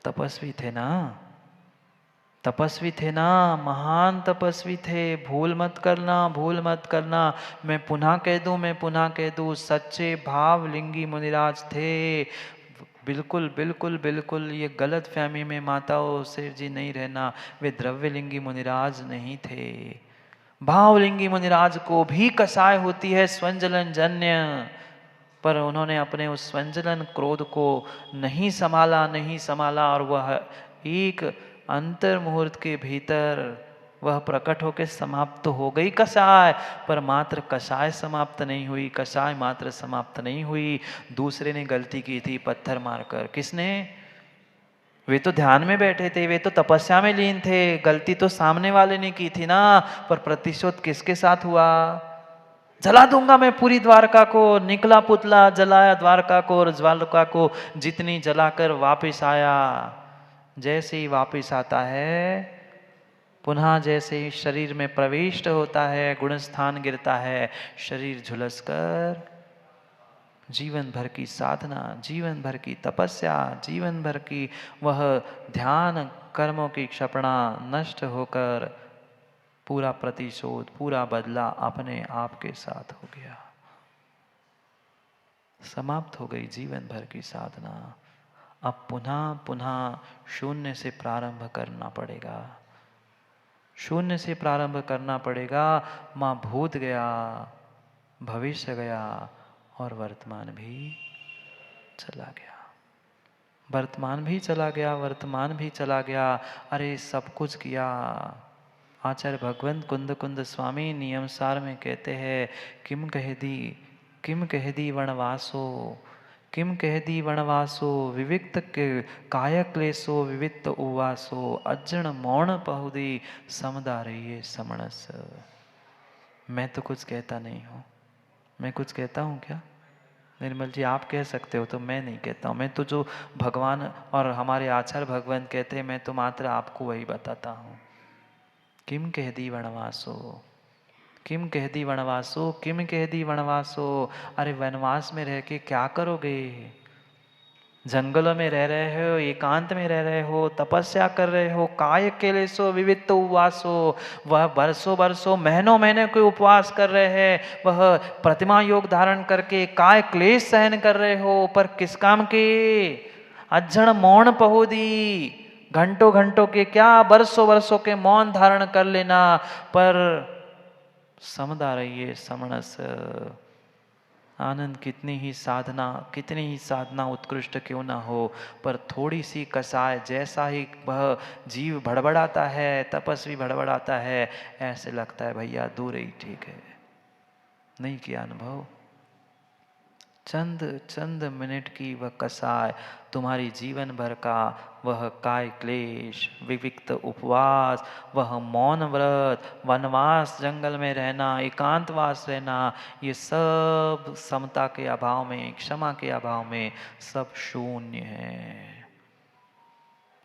तपस्वी थे ना, तपस्वी थे ना, महान तपस्वी थे। भूल मत करना, भूल मत करना। मैं पुनः कह दूं, मैं पुनः कह दूं, सच्चे भावलिंगी मुनिराज थे। बिल्कुल बिल्कुल बिल्कुल ये गलत फहमी में माताओं सेठ जी नहीं रहना, वे द्रव्यलिंगी मुनिराज नहीं थे। भावलिंगी मुनिराज को भी कसाय होती है स्वंजलन जन्य, पर उन्होंने अपने उस स्वंजलन क्रोध को नहीं संभाला, नहीं संभाला, और वह एक अंतर मुहूर्त के भीतर वह प्रकट होकर समाप्त तो हो गई कसाय, पर मात्र कसाय समाप्त नहीं हुई, कसाय मात्र समाप्त नहीं हुई। दूसरे ने गलती की थी पत्थर मारकर। किसने? वे तो ध्यान में बैठे थे, वे तो तपस्या में लीन थे। गलती तो सामने वाले ने की थी ना, पर प्रतिशोध किसके साथ हुआ? जला दूंगा मैं पूरी द्वारका को। निकला पुतला, जलाया द्वारका को, और ज्वालका को जितनी जलाकर वापस आया। जैसे ही वापस आता है, पुनः जैसे ही शरीर में प्रविष्ट होता है, गुणस्थान गिरता है, शरीर झुलसकर जीवन भर की साधना, जीवन भर की तपस्या, जीवन भर की वह ध्यान कर्मों की क्षपणा नष्ट होकर पूरा प्रतिशोध, पूरा बदला अपने आप के साथ हो गया। समाप्त हो गई जीवन भर की साधना। अब पुनः पुनः शून्य से प्रारंभ करना पड़ेगा, शून्य से प्रारंभ करना पड़ेगा। माँ भूत गया, भविष्य गया, और वर्तमान भी चला गया। वर्तमान भी चला गया, वर्तमान भी चला गया। अरे सब कुछ किया। आचार्य भगवंत कुंद कुंद स्वामी नियमसार में कहते हैं, किम कह दी वनवासो, किम कह दी वनवासो, विविक्त काय क्लेशो, विविक्त उवासो, अज्जन मौन पहुदी, समदा रहिए समणस। मैं तो कुछ कहता नहीं हूँ। मैं कुछ कहता हूँ क्या? निर्मल जी आप कह सकते हो, तो मैं नहीं कहता हूँ। मैं तो जो भगवान और हमारे आचार्य भगवान कहते हैं, मैं तो मात्र आपको वही बताता हूँ। किम कह दी वनवासो, किम कह दी वनवासो, किम कह दी वनवासो। अरे वनवास में रह के क्या करोगे? जंगलों में रह रहे हो, एकांत में रह रहे हो, तपस्या कर रहे हो, काय केलेसो विवित्त उपवासो। वह बरसों बरसों महीनों महीने कोई उपवास कर रहे हैं, वह प्रतिमा योग धारण करके काय क्लेश सहन कर रहे हो, पर किस काम के? अज्जण मौन पहुदी, घंटों घंटों के क्या, बरसों बरसों के मौन धारण कर लेना, पर समदा रहिए समणस। आनंद कितनी ही साधना उत्कृष्ट क्यों ना हो, पर थोड़ी सी कसाय, जैसा ही वह जीव भड़बड़ाता है, तपस्वी भड़बड़ाता है, ऐसे लगता है भैया दूर ही ठीक है। नहीं किया अनुभव? चंद चंद मिनट की वह कसाय तुम्हारी जीवन भर का वह काय क्लेश, विविक्त उपवास, वह मौन व्रत, वनवास, जंगल में रहना, एकांतवास रहना, ये सब समता के अभाव में, क्षमा के अभाव में सब शून्य है,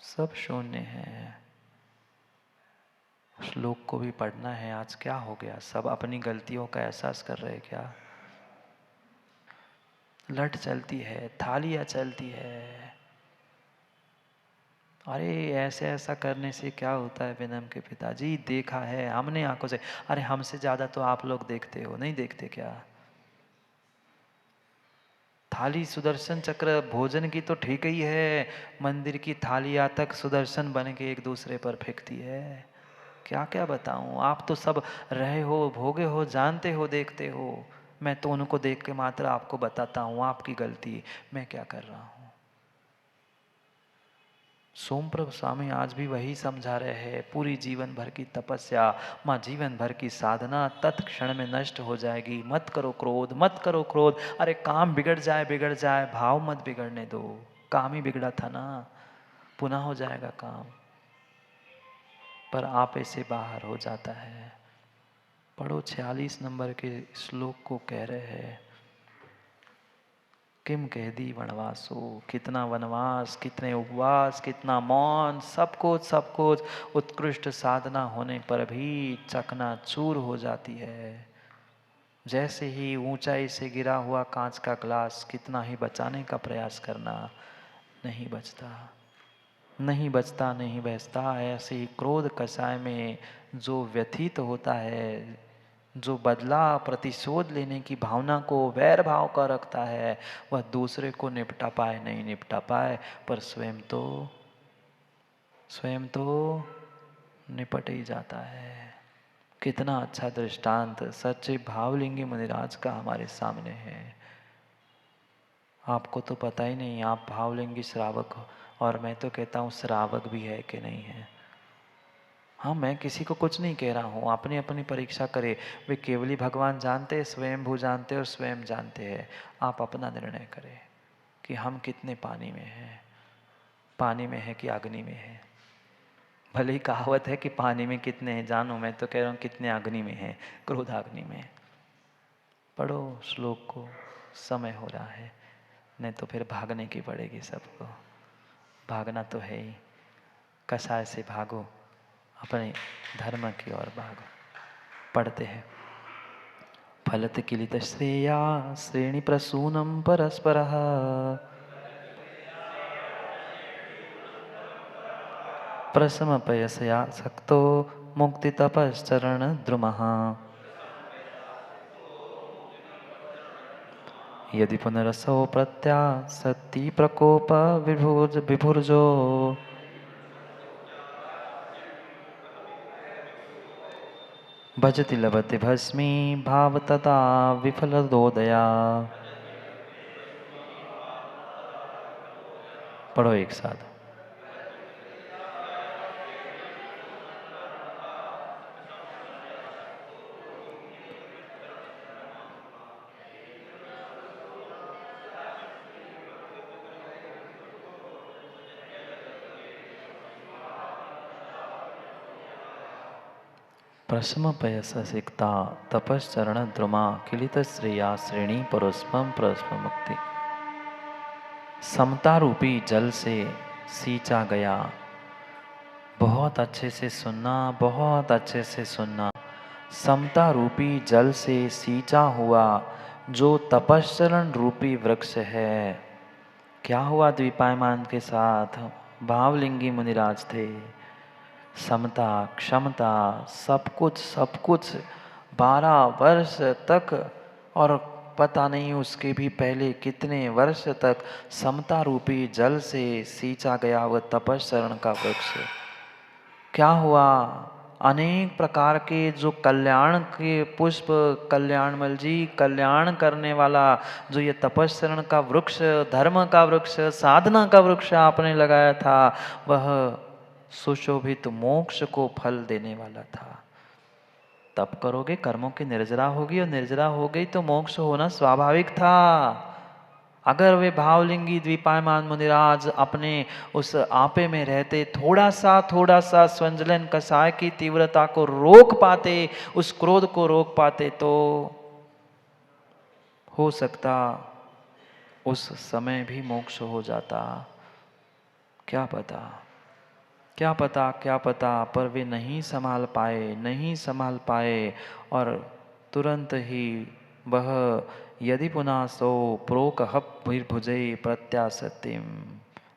सब शून्य है। श्लोक को भी पढ़ना है। आज क्या हो गया? सब अपनी गलतियों का एहसास कर रहे क्या? लट चलती है, थालियाँ चलती है। अरे ऐसे ऐसा करने से क्या होता है विनम के पिताजी? देखा है हमने आंखों से। अरे हमसे ज्यादा तो आप लोग देखते हो, नहीं देखते क्या? थाली सुदर्शन चक्र भोजन की तो ठीक ही है, मंदिर की थालियाँ तक सुदर्शन बन के एक दूसरे पर फेंकती है। क्या क्या बताऊं? आप तो सब रहे हो, भोगे हो, जानते हो, देखते हो। मैं तो उनको देख के मात्र आपको बताता हूँ आपकी गलती, मैं क्या कर रहा हूँ। सोमप्रभ स्वामी आज भी वही समझा रहे हैं। पूरी जीवन भर की तपस्या, माँ जीवन भर की साधना तत्क्षण में नष्ट हो जाएगी। मत करो क्रोध, मत करो क्रोध। अरे काम बिगड़ जाए, बिगड़ जाए, भाव मत बिगड़ने दो। काम ही बिगड़ा था ना, पुनः हो जाएगा काम, पर आपे से बाहर हो जाता है। पढ़ो 46 नंबर के श्लोक को कह रहे हैं, किम कह दी वनवासो। कितना वनवास, कितने उपवास, कितना मौन, सब कुछ उत्कृष्ट साधना होने पर भी चकनाचूर हो जाती है। जैसे ही ऊंचाई से गिरा हुआ कांच का ग्लास कितना ही बचाने का प्रयास करना, नहीं बचता। नहीं बचता नहीं बचता। ऐसे ही क्रोध कषाय में जो व्यथित होता है, जो बदला प्रतिशोध लेने की भावना को वैर भाव का रखता है, वह दूसरे को निपटा पाए नहीं निपटा पाए, पर स्वयं तो निपट ही जाता है। कितना अच्छा दृष्टांत सच्चे भावलिंगी मुनिराज का हमारे सामने है। आपको तो पता ही नहीं, आप भावलिंगी श्रावक हो, और मैं तो कहता हूँ श्रावक भी है कि नहीं है। हाँ, मैं किसी को कुछ नहीं कह रहा हूँ, अपनी अपनी परीक्षा करे। वे केवली भगवान जानते हैं, स्वयंभू जानते और स्वयं जानते हैं। आप अपना निर्णय करें कि हम कितने पानी में हैं, पानी में है कि अग्नि में है। भले ही कहावत है कि पानी में कितने हैं जानो, मैं तो कह रहा हूँ कितने अग्नि में हैं, क्रोधाग्नि में। पढ़ो श्लोक को, समय हो रहा है, नहीं तो फिर भागने की पड़ेगी सबको। भागना तो है ही, कषाय से भागो, अपने धर्म की ओर भागो। पढ़ते हैं। फलत किलित श्रेया श्रेणी प्रसूनम परस्परः प्रशमपयसया सक्तो मुक्ति तपश्चरण द्रुमः यदि पुनरसौ प्रत्यासत्ति प्रकोप विभुर्जो भजति लभते भस्मी भाव तथा विफलदोदया। पढ़ो एक साथ। प्रशम पयस सिक्ता तपश्चरण द्रुमा किलित श्रेया श्रेणी परोस्पम परस्पम मुक्ति। समता रूपी जल से सींचा गया, बहुत अच्छे से सुनना, बहुत अच्छे से सुनना। समता रूपी जल से सींचा हुआ जो तपश्चरण रूपी वृक्ष है, क्या हुआ द्विपायमान के साथ? भावलिंगी मुनिराज थे। समता, क्षमता, सब कुछ 12 वर्ष तक, और पता नहीं उसके भी पहले कितने वर्ष तक समता रूपी जल से सींचा गया वह तपश्चरण का वृक्ष। क्या हुआ? अनेक प्रकार के जो कल्याण के पुष्प, कल्याणमल जी, कल्याण करने वाला जो ये तपश्चरण का वृक्ष, धर्म का वृक्ष, साधना का वृक्ष आपने लगाया था, वह सुशोभित मोक्ष को फल देने वाला था। तप करोगे, कर्मों की निर्जरा होगी, और निर्जरा हो गई तो मोक्ष होना स्वाभाविक था। अगर वे भावलिंगी द्विपायमान मुनिराज अपने उस आपे में रहते, थोड़ा सा स्वंजलन कषाय की तीव्रता को रोक पाते, उस क्रोध को रोक पाते, तो हो सकता उस समय भी मोक्ष हो जाता। क्या पता, क्या पता, क्या पता। पर वे नहीं संभाल पाए, और तुरंत ही वह यदि पुनः सो प्रोकहभुजे प्रत्यासतिम,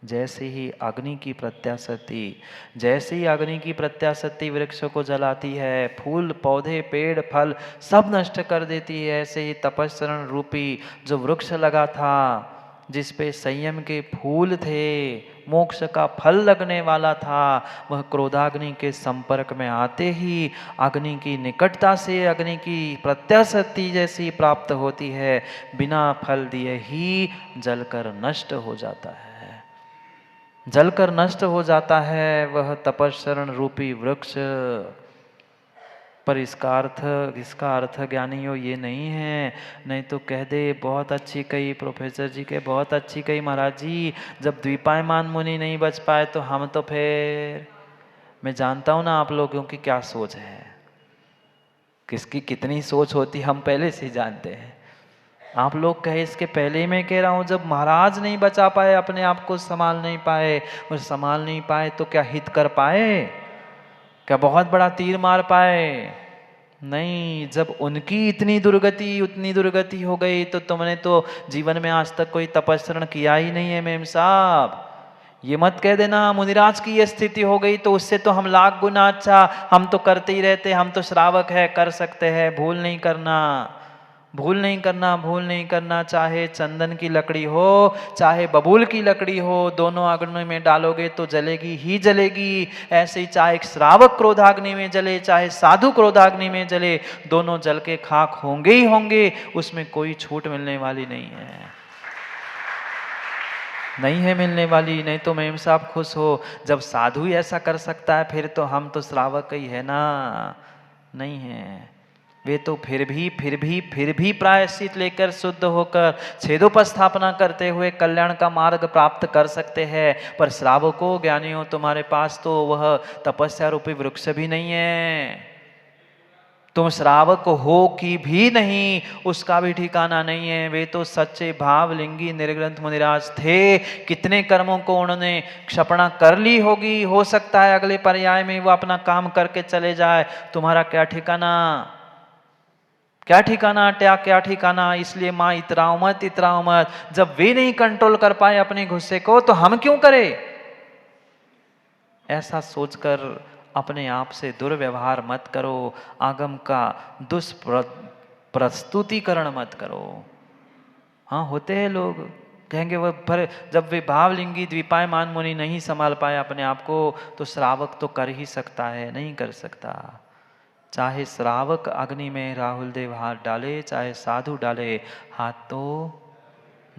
जैसे ही अग्नि की प्रत्याशक्ति, जैसे ही अग्नि की प्रत्याशक्ति वृक्ष को जलाती है, फूल पौधे पेड़ फल सब नष्ट कर देती है, ऐसे ही तपस्चरण रूपी जो वृक्ष लगा था, जिस पे संयम के फूल थे, मोक्ष का फल लगने वाला था, वह क्रोधाग्नि के संपर्क में आते ही अग्नि की निकटता से अग्नि की प्रत्याशक्ति जैसी प्राप्त होती है, बिना फल दिए ही जलकर नष्ट हो जाता है। जलकर नष्ट हो जाता है वह तपस्चरण रूपी वृक्ष। पर इसका अर्थ ज्ञानियों ये नहीं है, नहीं तो कह दे बहुत अच्छी कही प्रोफेसर जी के, बहुत अच्छी कही महाराज जी, जब द्विपायमान मुनि नहीं बच पाए तो हम तो फिर, मैं जानता हूँ ना आप लोगों की क्या सोच है, किसकी कितनी सोच होती हम पहले से जानते हैं। आप लोग कहे इसके पहले ही मैं कह रहा हूँ, जब महाराज नहीं बचा पाए, अपने आप को संभाल नहीं पाए, और संभाल नहीं पाए तो क्या हित कर पाए? क्या बहुत बड़ा तीर मार पाए? नहीं। जब उनकी इतनी दुर्गति हो गई, तो तुमने तो जीवन में आज तक कोई तपस्चरण किया ही नहीं है मेम साहब। ये मत कह देना मुनिराज की ये स्थिति हो गई तो उससे तो हम लाख गुना अच्छा, हम तो करते ही रहते, हम तो श्रावक है, कर सकते हैं। भूल नहीं करना, भूल नहीं करना, भूल नहीं करना। चाहे चंदन की लकड़ी हो, चाहे बबूल की लकड़ी हो, दोनों अग्नि में डालोगे तो जलेगी ही जलेगी। ऐसे ही चाहे श्रावक क्रोधाग्नि में जले, चाहे साधु क्रोधाग्नि में जले, दोनों जल के खाक होंगे ही होंगे। उसमें कोई छूट मिलने वाली नहीं है, नहीं है मिलने वाली। नहीं तो मेम साहब खुश हो, जब साधु ही ऐसा कर सकता है फिर तो हम तो श्रावक ही है ना। नहीं है, वे तो फिर भी प्रायश्चित लेकर शुद्ध होकर छेदोपस्थापना करते हुए कल्याण का मार्ग प्राप्त कर सकते हैं। पर श्रावकों ज्ञानियों, तुम्हारे पास तो वह तपस्या रूपी वृक्ष भी नहीं है। तुम श्रावक हो कि भी नहीं, उसका भी ठिकाना नहीं है। वे तो सच्चे भावलिंगी निर्ग्रंथ मुनिराज थे। कितने कर्मों को उन्होंने क्षपणा कर ली होगी। हो सकता है अगले पर्याय में वो अपना काम करके चले जाए, तुम्हारा क्या ठिकाना, क्या ठिकाना, क्या ठिकाना। इसलिए माँ इतराओ मत, इतराओ मत। जब वे नहीं कंट्रोल कर पाए अपने गुस्से को तो हम क्यों करें। ऐसा सोचकर अपने आप से दुर्व्यवहार मत करो, आगम का दुष्प्रस्तुतिकरण मत करो। हाँ, होते हैं लोग कहेंगे वह पर जब वे भावलिंगी द्विपायमान मुनि नहीं संभाल पाए अपने आप को, तो श्रावक तो कर ही सकता है, नहीं कर सकता। चाहे श्रावक अग्नि में राहुल देव हाथ डाले, चाहे साधु डाले, हाथ तो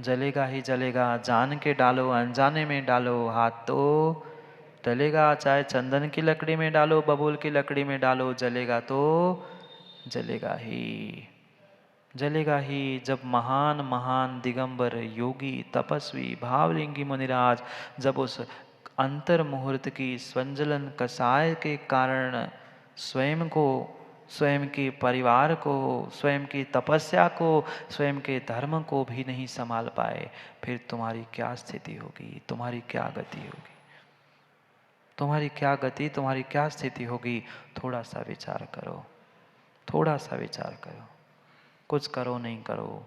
जलेगा ही जलेगा। जान के डालो, अनजाने में डालो, हाथ तो जलेगा। चाहे चंदन की लकड़ी में डालो, बबूल की लकड़ी में डालो, जलेगा तो जलेगा ही, जलेगा ही। जब महान महान दिगंबर योगी तपस्वी भावलिंगी मुनिराज जब उस अंतर मुहूर्त की स्वंजलन कषाय के कारण स्वयं को, स्वयं के परिवार को, स्वयं की तपस्या को, स्वयं के धर्म को भी नहीं संभाल पाए, फिर तुम्हारी क्या स्थिति होगी, तुम्हारी क्या गति होगी, तुम्हारी क्या गति, तुम्हारी क्या स्थिति होगी। थोड़ा सा विचार करो, थोड़ा सा विचार करो। कुछ करो नहीं करो,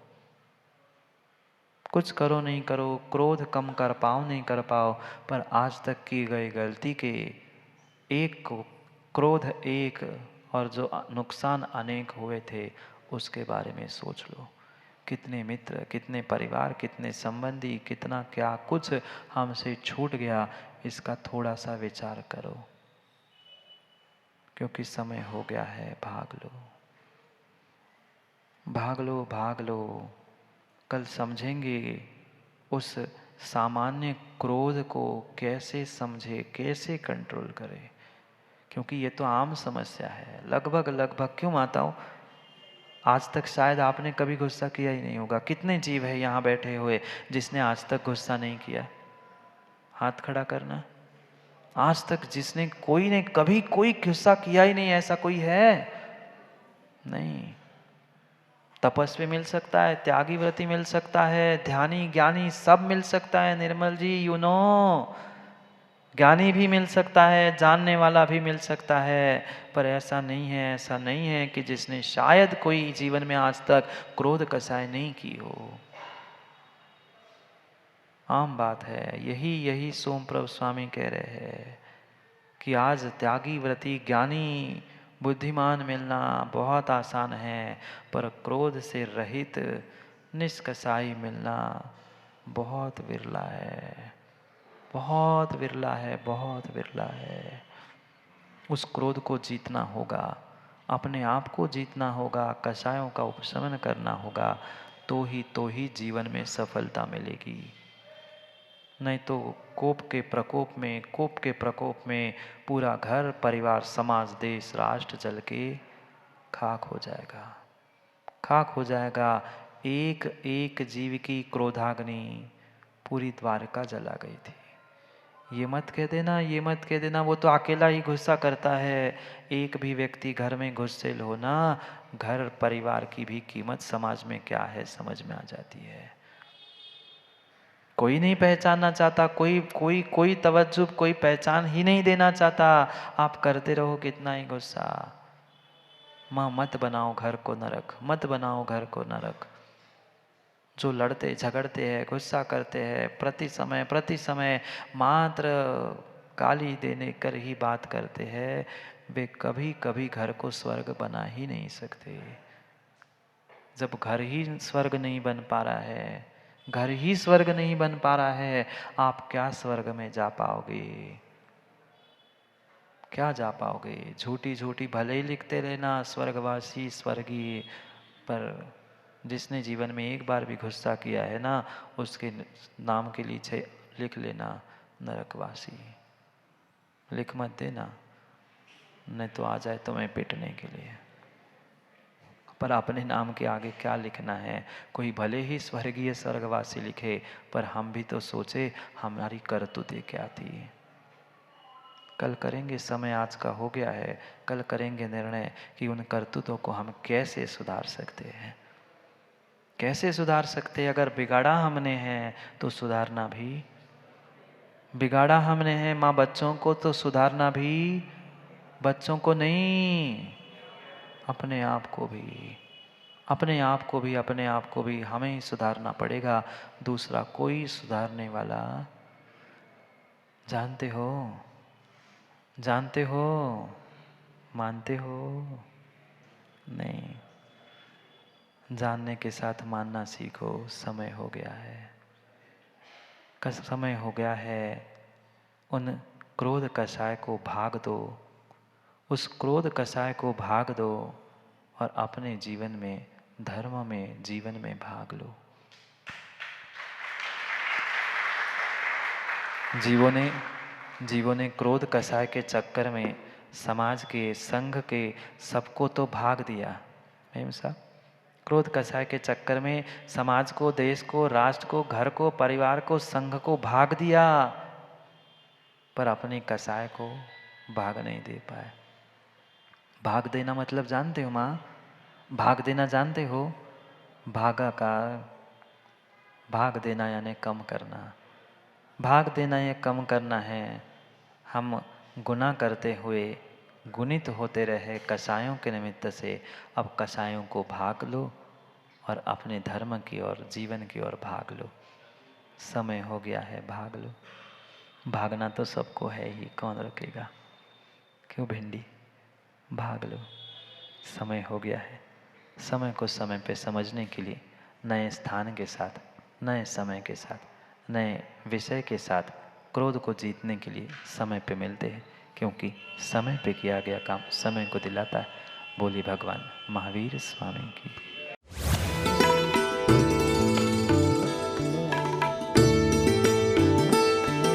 कुछ करो नहीं करो, क्रोध कम कर पाओ नहीं कर पाओ, पर आज तक की गई गलती के एक को क्रोध एक और जो नुकसान अनेक हुए थे उसके बारे में सोच लो। कितने मित्र, कितने परिवार, कितने संबंधी, कितना क्या कुछ हमसे छूट गया, इसका थोड़ा सा विचार करो। क्योंकि समय हो गया है, भाग लो, भाग लो, भाग लो। कल समझेंगे उस सामान्य क्रोध को कैसे समझे, कैसे कंट्रोल करें। क्योंकि ये तो आम समस्या है लगभग लगभग। क्यों माताओं, आज तक शायद आपने कभी गुस्सा किया ही नहीं होगा। कितने जीव है यहाँ बैठे हुए जिसने आज तक गुस्सा नहीं किया, हाथ खड़ा करना। आज तक जिसने, कोई ने कभी कोई गुस्सा किया ही नहीं, ऐसा कोई है नहीं। तपस्वी मिल सकता है, त्यागी व्रती मिल सकता है, ध्यानी ज्ञानी सब मिल सकता है निर्मल जी, यू नो। ज्ञानी भी मिल सकता है, जानने वाला भी मिल सकता है, पर ऐसा नहीं है, ऐसा नहीं है कि जिसने शायद कोई जीवन में आज तक क्रोध कसाय नहीं की हो। आम बात है। यही सोमप्रभ स्वामी कह रहे हैं कि आज त्यागी व्रती ज्ञानी बुद्धिमान मिलना बहुत आसान है, पर क्रोध से रहित निष्कसाई मिलना बहुत विरला है, बहुत विरला है, बहुत विरला है। उस क्रोध को जीतना होगा, अपने आप को जीतना होगा, कषायों का उपशमन करना होगा, तो ही जीवन में सफलता मिलेगी। नहीं तो कोप के प्रकोप में पूरा घर परिवार समाज देश राष्ट्र जल के खाक हो जाएगा, खाक हो जाएगा। एक एक जीव की क्रोधाग्नि पूरी द्वारका जला गई थी। ये मत कह देना, ये मत कह देना वो तो अकेला ही गुस्सा करता है। एक भी व्यक्ति घर में गुस्सेल हो ना, घर परिवार की भी कीमत समाज में क्या है समझ में आ जाती है। कोई नहीं पहचानना चाहता, कोई तवज्जुब, कोई पहचान ही नहीं देना चाहता। आप करते रहो कितना ही गुस्सा। माँ मत बनाओ घर को नरक, मत बनाओ घर को नरक। जो लड़ते झगड़ते हैं, गुस्सा करते हैं, प्रति समय मात्र गाली देने कर ही बात करते हैं, वे कभी कभी घर को स्वर्ग बना ही नहीं सकते। जब घर ही स्वर्ग नहीं बन पा रहा है, घर ही स्वर्ग नहीं बन पा रहा है, आप क्या स्वर्ग में जा पाओगे? क्या जा पाओगे? झूठी झूठी भले ही लिखते रहना स्वर्गवासी स्वर्गीय, पर जिसने जीवन में एक बार भी गुस्सा किया है ना, उसके नाम के नीचे लिख लेना नरकवासी। लिख मत देना, नहीं तो आ जाए तुम्हें पिटने के लिए। पर अपने नाम के आगे क्या लिखना है? कोई भले ही स्वर्गीय स्वर्गवासी लिखे, पर हम भी तो सोचे हमारी करतूतें क्या थी। कल करेंगे, समय आज का हो गया है, कल करेंगे निर्णय कि उन करतूतों को हम कैसे सुधार सकते हैं। कैसे सुधार सकते हैं? अगर बिगाड़ा हमने है तो सुधारना भी, बिगाड़ा हमने है माँ बच्चों को तो सुधारना भी, बच्चों को नहीं, अपने आप को भी, अपने आप को भी, अपने आप को भी हमें ही सुधारना पड़ेगा। दूसरा कोई सुधारने वाला, जानते हो, जानते हो, मानते हो? नहीं। जानने के साथ मानना सीखो। समय हो गया है, समय हो गया है। उन क्रोध कषाय को भाग दो, उस क्रोध कषाय को भाग दो और अपने जीवन में, धर्म में, जीवन में भाग लो। जीवों ने क्रोध कषाय के चक्कर में समाज के, संघ के, सबको तो भाग दिया। मेम साहब, क्रोध कषाय के चक्कर में समाज को, देश को, राष्ट्र को, घर को, परिवार को, संघ को भाग दिया, पर अपने कषाय को भाग नहीं दे पाए। भाग देना मतलब जानते हो माँ? भाग देना जानते हो? भागाकार, भाग देना यानी कम करना। भाग देना या कम करना है। हम गुनाह करते हुए गुणित होते रहे कषायों के निमित्त से, अब कषायों को भाग लो और अपने धर्म की ओर, जीवन की ओर भाग लो। समय हो गया है, भाग लो। भागना तो सबको है ही, कौन रोकेगा? क्यों भिंडी? भाग लो, समय हो गया है। समय को समय पे समझने के लिए नए स्थान के साथ, नए समय के साथ, नए विषय के साथ क्रोध को जीतने के लिए समय पे मिलते हैं, क्योंकि समय पे किया गया काम समय को दिलाता है। बोली भगवान महावीर स्वामी की।